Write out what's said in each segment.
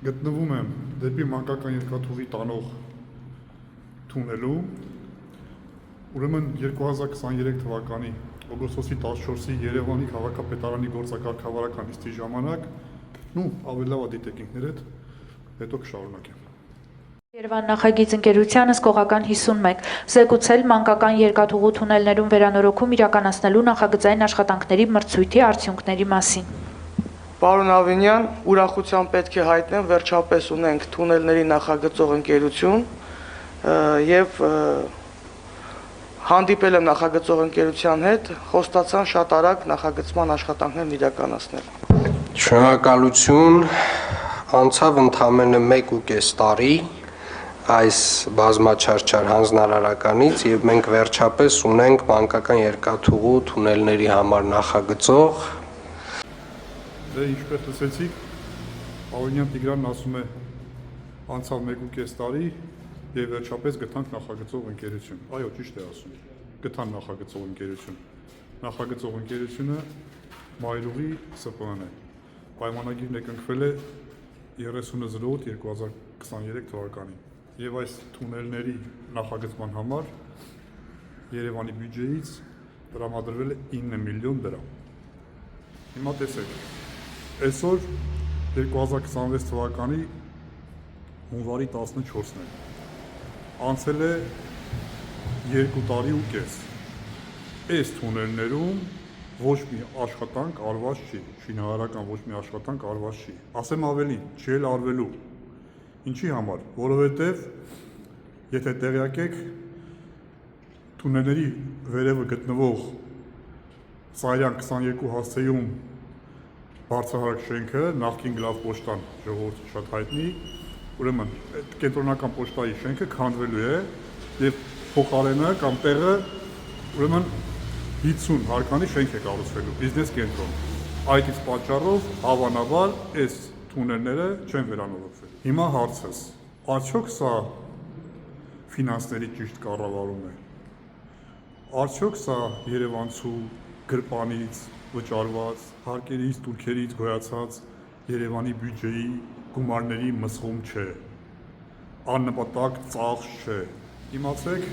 գտնվում եմ դեպի մանկական երկաթուղի տանող թունելում, ուրեմն 2023 թվականի օգոստոսի 14-ի Երևանի քաղաքապետարանի գործակարգավարական նիստի ժամանակ, ավելի լավ դիտեք ինքներդ, հետո կշարունակեմ։ Երևան նախագիծ ընկերությանս կողական 51 զեկուցել մանկական երկաթուղու թունելներում վերանորոգում իրականացնելու նախագծային աշխատանքների մրցույթի արդյունքների մասին։ Պարոն Ավինյան, ուրախությամբ պետք է հայտնեմ, վերջապես ունենք թունելների նախագծող ընկերություն եւ հանդիպել եմ նախագծող ընկերության հետ, խոստացան շատ արագ նախագծման աշխատանքներն իրականացնել։ Շնորհակալություն, անցավ ընդամենը 1.5 տարի այս բազմաչարչար հանձնարարականից եւ մենք վերջապես ունենք մանկական երկաթուղու թունելների համար նախագծող։ Դե ինչպես լսեցիք, Ավինյան Տիգրանն ասում է անցավ 1.5 տարի եւ վերջապես գտանք նախագծող ընկերություն։ Այո, ճիշտ է ասում։ Գտան նախագծող ընկերություն։ Նախագծող ընկերությունը Մայրուղի ՍՊԸ-ն է։ Պայմանագիրն է կնքվել է 30/08/2023 թվականին։ Եվ այս թունելների նախագծման համար Երևանի բյուջեից տրամադրվել է 9 միլիոն դրամ։ Հիմա տեսեք, այսօր 2026 թվականի հունվարի 14-ն է։ Անցել է 2 տարի ու կես։ Այս թունելներում ոչ մի աշխատանք արված չի, շինարարական ոչ մի աշխատանք արված չի։ Ասեմ ավելին, չի էլ արվելու։ Ինչի համար, որովհետև եթե տեղյակ եք, թունելների վերևը գտնվող Սարյան 22 հասցեում բարձրահարկ շենքը, նախկին Գլավպոչտան ժողովրդի շատ հայտնի, ուրեմն կենտրոնական պոչտայի շենքը քանդվելու է եւ փոխարենը կամ տեղը ուրեմն 50 հարկանի շենք է կառուցվելու, բիզնես կենտրոն։ Այդ իսկ պատճառով հավանաբար այս թունելները չեն վերանորոգվել։ Հիմա հարցս, արդյոք սա ֆինանսների ճիշտ կառավարում է։ Արդյոք սա երևանցու գրպանից վճարված, հարկերից, տուրքերից գոյացած Երևանի բյուջեի գումարների մսխում չէ, աննպատակ ծախս չէ։ Իմացեք,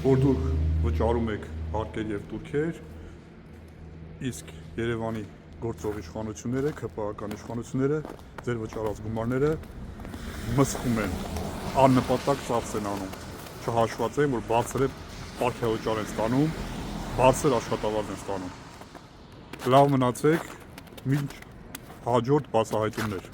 որ դուք վճարում եք հարկեր եւ տուրքեր, իսկ Երևանի գործող իշխանությունները, ՔՊԱ-ական իշխանությունները ձեր վճարած գումարները մսխում են, աննպատակ ծախս են անում, չհաշված է, որ բարձր է պարգևաճար են ստանում, բարձր աշխատավարձ են ստանում։ Լավ մնացեք, մինչ հաջորդ բացահայտումներ։